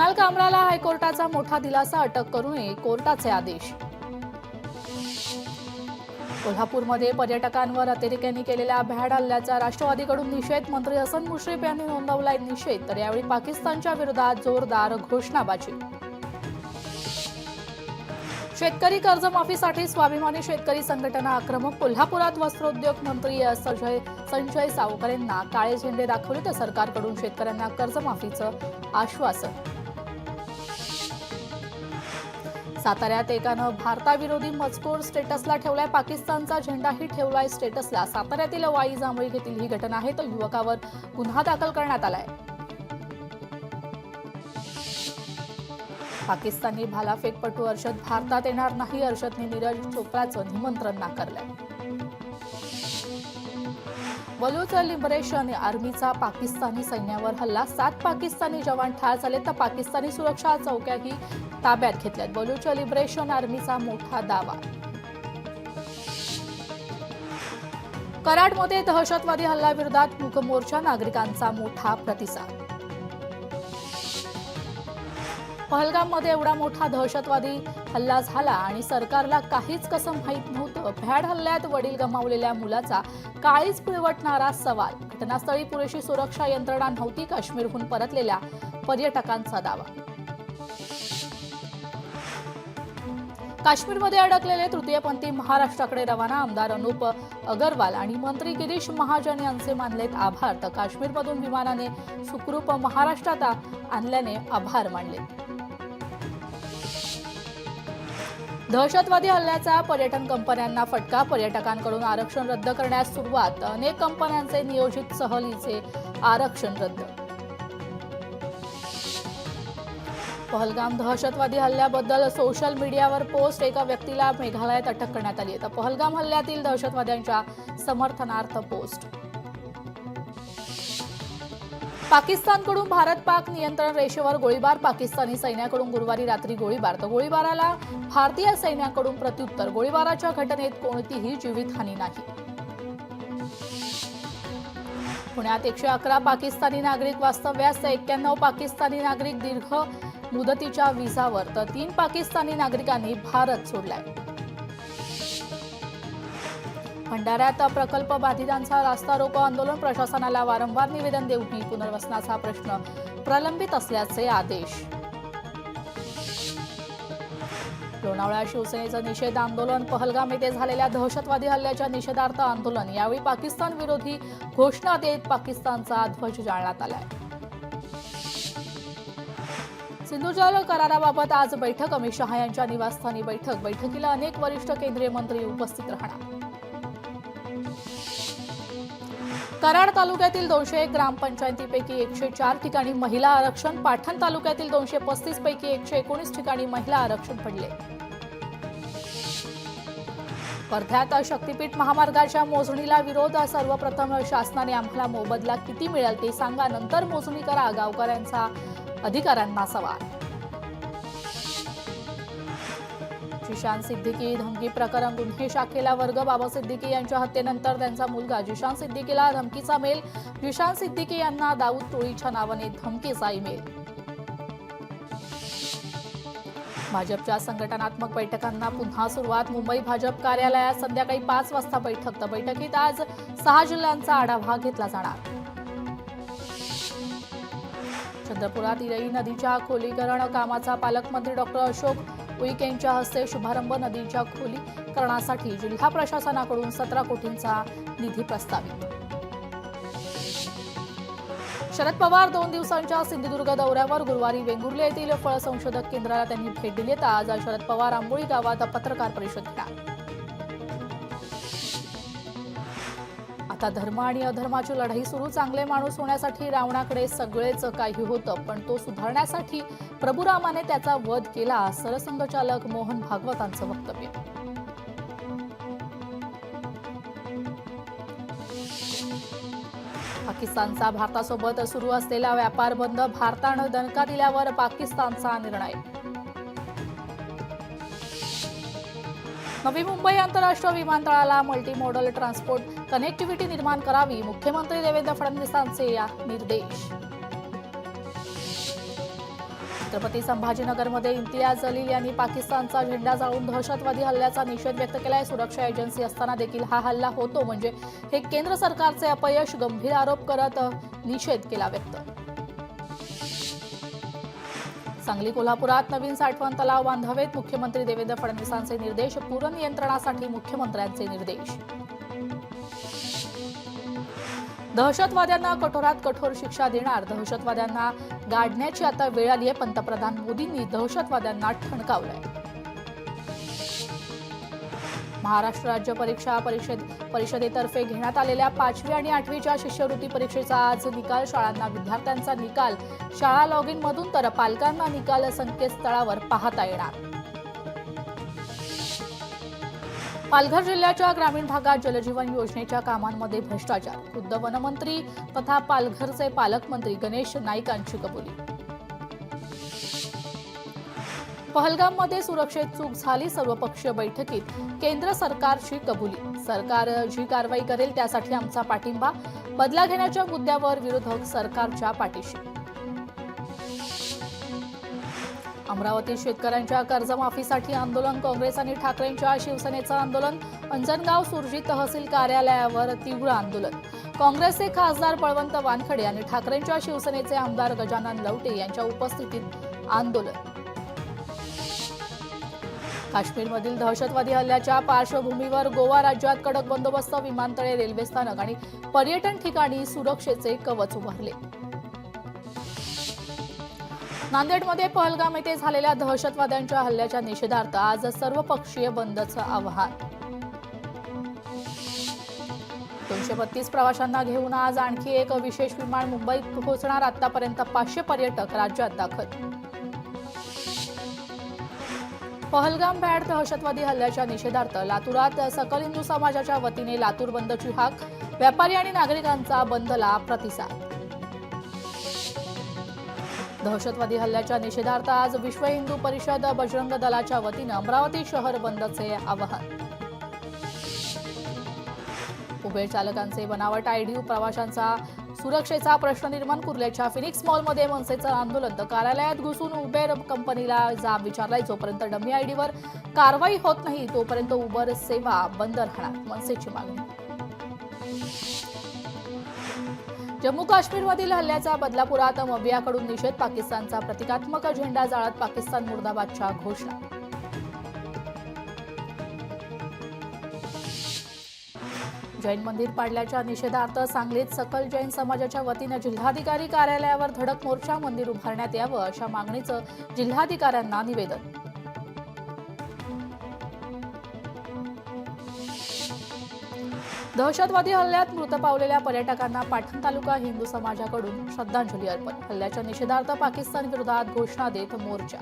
कुणाल कामराला हायकोर्टाचा मोठा दिलासा, अटक करू नये, कोर्टाचे आदेश। कोल्हापूरमध्ये पर्यटकांवर अतिरेक्यांनी केलेल्या भ्याड हल्ल्याचा राष्ट्रवादीकडून निषेध। मंत्री हसन मुश्रीफ यांनी नोंदवलाय निषेध, तर यावेळी पाकिस्तानच्या विरोधात जोरदार घोषणाबाजी। शेतकरी कर्जमाफीसाठी स्वाभिमानी शेतकरी संघटना आक्रमक। कोल्हापुरात वस्त्रोद्योग मंत्री संजय सावकर यांना काळे झेंडे दाखवले, तर सरकारकडून शेतकऱ्यांना कर्जमाफीचं आश्वासन। साताऱ्यात एकानं भारताविरोधी मजकूर स्टेटसला ठेवलाय, पाकिस्तानचा झेंडाही ठेवलाय स्टेटसला। साताऱ्यातील वाई जांभळी येथील ही घटना आहे, तर युवकावर गुन्हा दाखल करण्यात आलाय। पाकिस्तानी भालाफेकपटू अर्शद भारतात येणार नाही, अर्शदने नीरज चोप्राचं निमंत्रण नाकारलंय। बलूच लिबरेशन आर्मीचा पाकिस्तानी सैन्यावर हल्ला, 7 पाकिस्तानी जवान ठार झाले, तर पाकिस्तानी सुरक्षा चौक्याही ताब्यात घेतल्यात। बलूच लिबरेशन आर्मीचा मोठा दावा। कराडमध्ये दहशतवादी हल्ल्याविरोधात मूक मोर्चा, नागरिकांचा मोठा प्रतिसाद। पहलगाममध्ये एवढा मोठा दहशतवादी हल्ला झाला आणि सरकारला काहीच कसं माहीत नव्हतं। भ्याड हल्ल्यात वडील गमावलेल्या मुलाचा काळीज पिळवटणारा सवाल। घटनास्थळी पुरेशी सुरक्षा यंत्रणा नव्हती, काश्मीरहून परतलेल्या पर्यटकांचा दावा। काश्मीरमध्ये अडकलेले तृतीयपंथी महाराष्ट्राकडे रवाना, आमदार अनुप अगरवाल आणि मंत्री गिरीश महाजन यांचे मानलेत आभार, तर काश्मीरमधून विमानाने सुखरूप महाराष्ट्रात आणल्याने आभार मानले। दहशतवादी हल्ल्याचा पर्यटन कंपन्यांना फटका, पर्यटकांकडून आरक्षण रद्द करण्यास सुरुवात, अनेक कंपन्यांचे नियोजित सहलीचे आरक्षण रद्द। पहलगाम दहशतवादी हल्ल्याबद्दल सोशल मीडियावर पोस्ट, एका व्यक्तीला मेघालयात अटक करण्यात आली आहे, तर पहलगाम हल्ल्यातील दहशतवाद्यांच्या समर्थनार्थ पोस्ट। पाकिस्तानकडून भारत-पाक नियंत्रण रेषेवर गोळीबार, पाकिस्तानी सैन्याकडून गुरुवारी रात्री गोळीबार, तर गोळीबाराला भारतीय सैन्याकडून प्रत्युत्तर। गोळीबाराच्या घटनेत कोणतीही जीवितहानी नाही। पुण्यात 111 पाकिस्तानी नागरिक वास्तव्यास, 91 पाकिस्तानी नागरिक दीर्घ मुदतीच्या व्हिसावर, तर 3 पाकिस्तानी नागरिकांनी भारत सोडलाय। भंडाऱ्यात प्रकल्प बाधितांचा रास्ता रोको आंदोलन, प्रशासनाला वारंवार निवेदन देऊनही पुनर्वसनाचा प्रश्न प्रलंबित असल्याचे आदेश। लोणावळा शिवसेनेचं निषेध आंदोलन, पहलगाम येथे झालेल्या दहशतवादी हल्ल्याच्या निषेधार्थ आंदोलन। यावेळी पाकिस्तान विरोधी घोषणा देत पाकिस्तानचा ध्वज जाळण्यात आलाय। सिंधुजल कराराबाबत आज बैठक, अमित शहा यांच्या निवासस्थानी बैठक। बैठकीला अनेक वरिष्ठ केंद्रीय मंत्री उपस्थित राहणार। कराड तालुक्यातील 201 ग्रामपंचायतीपैकी 104 ठिकाणी महिला आरक्षण, पाटण तालुक्यातील 235 पैकी 119 ठिकाणी महिला आरक्षण पडले। वर्ध्यात शक्तीपीठ महामार्गाच्या मोजणीला विरोध, सर्वप्रथम शासनाने आम्हाला मोबदला किती मिळेल ते सांगा, नंतर मोजणी करा, गावकऱ्यांचा अधिकाऱ्यांना सवाल। जिशान सिद्दीकी धमकी प्रकरण, गुन्हे शाखेला वर्ग, बाबा सिद्दीकी यांच्या हत्येनंतर त्यांचा मुलगा जिशान सिद्दीकीला धमकीचा मेल, जिशान सिद्दीकी यांना दाऊद टोळीच्या नावाने धमकीचा ईमेल। भाजपच्या संघटनात्मक बैठकांना पुन्हा सुरुवात, मुंबई भाजप कार्यालयात संध्याकाळी 5 वाजता बैठक, तर बैठकीत आज 6 जिल्ह्यांचा आढावा घेतला जाणार। चंद्रपुरात इरई नदीच्या खोलीकरण कामाचा पालकमंत्री डॉक्टर अशोक उईके यांच्या हस्ते शुभारंभ, नदीच्या खोलीकरणासाठी जिल्हा प्रशासनाकडून 17 कोटींचा निधी प्रस्तावित। शरद पवार 2 दिवसांच्या सिंधुदुर्ग दौऱ्यावर, गुरुवारी वेंगुर्ले येथील फळ संशोधक केंद्राला त्यांनी भेट दिली, तर आज शरद पवार आंबोळी गावात पत्रकार परिषद घेणार। आता धर्म आणि अधर्माची लढाई सुरू, चांगले माणूस होण्यासाठी रावणाकडे सगळेच काही होतं, पण तो सुधारण्यासाठी प्रभुरामाने त्याचा वध केला, सरसंघचालक मोहन भागवतांचं वक्तव्य। पाकिस्तानचा भारतासोबत सुरू असलेला व्यापार बंद, भारतानं दणका दिल्यावर पाकिस्तानचा निर्णय। नवी मुंबई आंतरराष्ट्रीय विमानतळाला मल्टीमोडल ट्रान्सपोर्ट कनेक्टिव्हिटी निर्माण करावी, मुख्यमंत्री देवेंद्र फडणवीसांचे निर्देश। छत्रपती संभाजीनगरमध्ये इम्तियाज जलील यांनी पाकिस्तानचा झेंडा जाळून दहशतवादी हल्ल्याचा निषेध व्यक्त केलाय. सुरक्षा एजन्सी असताना देखील हा हल्ला होतो म्हणजे हे केंद्र सरकारचे अपयश, गंभीर आरोप करत निषेध केला व्यक्त. सांगली कोल्हापुरात नवीन साठवण तलाव बांधावेत, मुख्यमंत्री देवेंद्र फडणवीसांचे निर्देश. पूर नियंत्रणासाठी मुख्यमंत्र्यांचे निर्देश. दहशतवाद्यांना कठोरात कठोर शिक्षा देणार, दहशतवाद्यांना गाडण्याची आता वेळ आली आहे. पंतप्रधान मोदींनी दहशतवाद्यांना ठणकावलंय. महाराष्ट्र राज्य परीक्षा परिषदेतर्फे घेण्यात आलेल्या 5वी आणि 8वीच्या शिष्यवृत्ती परीक्षेचा आज निकाल. शाळांना विद्यार्थ्यांचा निकाल शाळा लॉग इन मधून तर पालकांना निकाल संकेतस्थळावर पाहता येणार. पालघर जिल्ह्याच्या ग्रामीण भागात जलजीवन योजनेच्या कामांमध्ये भ्रष्टाचार, खुद्द वनमंत्री तथा पालघरचे पालकमंत्री गणेश नाईकांची कबुली. पहलगाममध्ये सुरक्षेत चूक झाली, सर्वपक्षीय बैठकीत केंद्र सरकारची कबुली. सरकार जी कारवाई करेल त्यासाठी आमचा पाठिंबा, बदला घेण्याच्या मुद्द्यावर विरोधक सरकारच्या पाठीशी. अमरावतीत शेतकऱ्यांच्या कर्जमाफीसाठी आंदोलन, काँग्रेस आणि ठाकरेंच्या शिवसेनेचं आंदोलन. अंजनगाव सुरजी तहसील कार्यालयावर तीव्र आंदोलन. काँग्रेसचे खासदार बळवंत वानखडे आणि ठाकरेंच्या शिवसेनेचे आमदार गजानन लवटे यांच्या उपस्थितीत आंदोलन. काश्मीरमधील दहशतवादी हल्ल्याच्या पार्श्वभूमीवर गोवा राज्यात कडक बंदोबस्त, विमानतळे, रेल्वे स्थानक आणि पर्यटन ठिकाणी सुरक्षेचे कवच उभारले. नांदेडमध्ये पहलगाम येथे झालेल्या दहशतवाद्यांच्या हल्ल्याच्या निषेधार्थ आज सर्वपक्षीय बंदचं आवाहन. 232 प्रवाशांना घेऊन आज आणखी एक विशेष विमान मुंबईत पोहोचणार. आतापर्यंत 500 पर्यटक राज्यात दाखल. पहलगाम भ्याड दहशतवादी हल्ल्याच्या निषेधार्थ लातूरात सकल हिंदू समाजाच्या वतीने लातूर बंदची हाक, व्यापारी आणि नागरिकांचा बंदला प्रतिसाद. दहशतवादी हल्ल्याच्या निषेधार्थ आज विश्व हिंदू परिषद बजरंग दलाच्या वतीनं अमरावती शहर बंदचे आवाहन. उबेर चालकांचे बनावट आयडी, प्रवाशांचा सुरक्षेचा प्रश्न निर्माण. कुर्ल्याच्या फिनिक्स मॉलमध्ये मनसेचं आंदोलन, तर कार्यालयात घुसून उबेर कंपनीला जाब विचारलाय. जोपर्यंत डमी आयडीवर कारवाई होत नाही तोपर्यंत उबर सेवा बंद राहणार, मनसेची मागणी. जम्मू काश्मीरमधील हल्ल्याचा बदलापुरात मवियाकडून निषेध, पाकिस्तानचा प्रतिकात्मक झेंडा जाळत पाकिस्तान मुर्दाबादच्या घोषणा. जैन मंदिर पाडल्याच्या निषेधार्थ सांगलीत सकल जैन समाजाच्या वतीनं जिल्हाधिकारी कार्यालयावर धडक मोर्चा, मंदिर उभारण्यात यावं अशा मागणीचं जिल्हाधिकाऱ्यांना निवेदन. दहशतवादी हल्ल्यात मृत पावलेल्या पर्यटकांना पाटण तालुका हिंदू समाजाकडून श्रद्धांजली अर्पण. हल्ल्याच्या निषेधार्थ पाकिस्तान विरोधात घोषणा देत मोर्चा.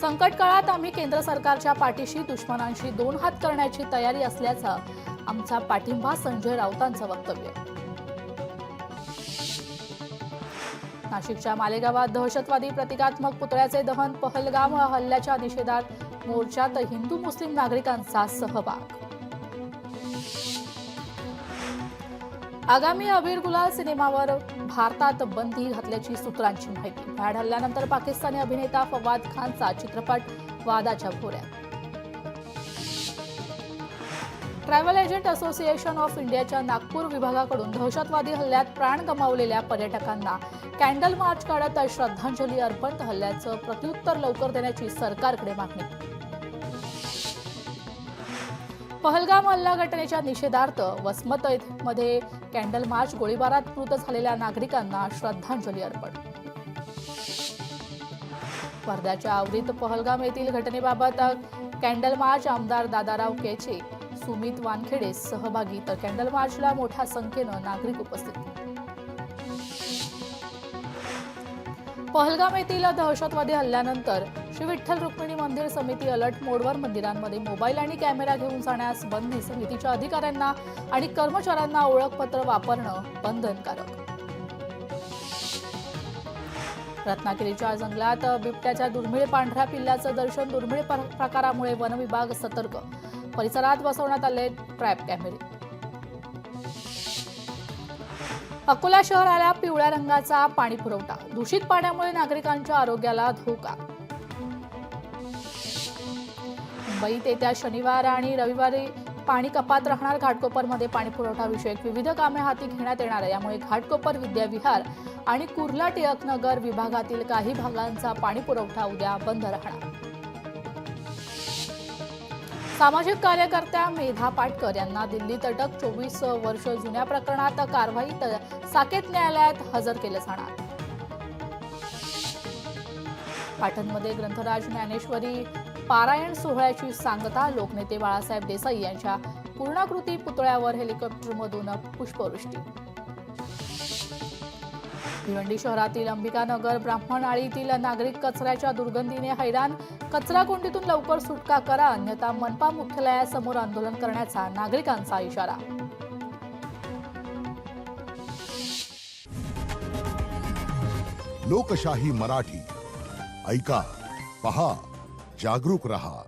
संकट काळात आम्ही केंद्र सरकारच्या पाठीशी, दुश्मनांशी 2 हात करण्याची तयारी असल्याचा आमचा पाठिंबा, संजय राऊतांचं वक्तव्य. नाशिकच्या मालेगावात दहशतवादी प्रतिकात्मक पुतळ्याचे दहन, पहलगाम हल्ल्याच्या निषेधात मोर्चात हिंदू मुस्लिम नागरिकांचा सहभाग. आगामी अबीर गुलाल सिनेमावर भारतात बंदी घातल्याची सूत्रांची माहिती. भ्याड हल्ल्यानंतर पाकिस्तानी अभिनेता फवाद खानचा चित्रपट वादाच्या भोवऱ्यात. ट्रॅव्हल एजंट असोसिएशन ऑफ इंडियाच्या नागपूर विभागाकडून दहशतवादी हल्ल्यात प्राण गमावलेल्या पर्यटकांना कॅन्डल मार्च काढत श्रद्धांजली अर्पण. हल्ल्याचं प्रत्युत्तर लवकर देण्याची सरकारकडे मागणी. पहलगाम हल्ला घटनेच्या निषेधार्थ वसमत मध्ये कॅन्डल मार्च, गोळीबारात मृत झालेल्या नागरिकांना श्रद्धांजली अर्पण. वर्ध्याच्या आवरीत पहलगाम येथील घटनेबाबत कॅन्डल मार्च, आमदार दादाराव केचे, सुमित वानखेडे सहभागी, तर कॅन्डल मार्चला मोठ्या संख्येनं नागरिक उपस्थित. पहलगाम येथील दहशतवादी हल्ल्यानंतर श्री विठ्ठल रुक्मिणी मंदिर समिती अलर्ट मोडवर. मंदिरांमध्ये मोबाईल आणि कॅमेरा घेऊन जाण्यास बंदी. समितीच्या अधिकाऱ्यांना आणि कर्मचाऱ्यांना ओळखपत्र वापरणं बंधनकारक. रत्नागिरीच्या जंगलात बिबट्याच्या दुर्मिळ पांढऱ्या पिल्लाचं दर्शन. दुर्मिळ प्रकारामुळे वनविभाग सतर्क. परिसरात बसवण्यात आले ट्रॅप कॅमेरे. अकोला शहराला पिवळ्या रंगाचा पाणी पुरवठा, दूषित पाण्यामुळे नागरिकांच्या आरोग्याला धोका. मुंबईत येत्या शनिवार आणि रविवारी पाणी कपात राहणार. घाटकोपरमध्ये पाणी पुरवठा विषयक विविध कामे हाती घेण्यात येणार आहे. यामुळे घाटकोपर, विद्याविहार आणि कुर्ला टिळकनगर विभागातील काही भागांचा पाणी पुरवठा उद्या बंद राहणार. सामाजिक कार्यकर्त्या मेधा पाटकर यांना दिल्लीत अटक. 24 वर्ष जुन्या प्रकरणात कारवाईत साकेत न्यायालयात हजर केले जाणार. पाटणमध्ये ग्रंथराज ज्ञानेश्वरी पारायण सोहळ्याची सांगता. लोकनेते बाळासाहेब देसाई यांच्या पूर्णाकृती पुतळ्यावर हेलिकॉप्टरमधून पुष्पवृष्टी. भिवंडी शहरातील अंबिकानगर ब्राह्मणआळीतील नागरिक कचऱ्याच्या दुर्गंधीने हैराण. कचरा कोंडीतून लवकर सुटका करा, अन्यथा मनपा मुख्यालयासमोर आंदोलन करण्याचा नागरिकांचा इशारा. लोकशाही मराठी ऐका, पहा, जागरूक रहा.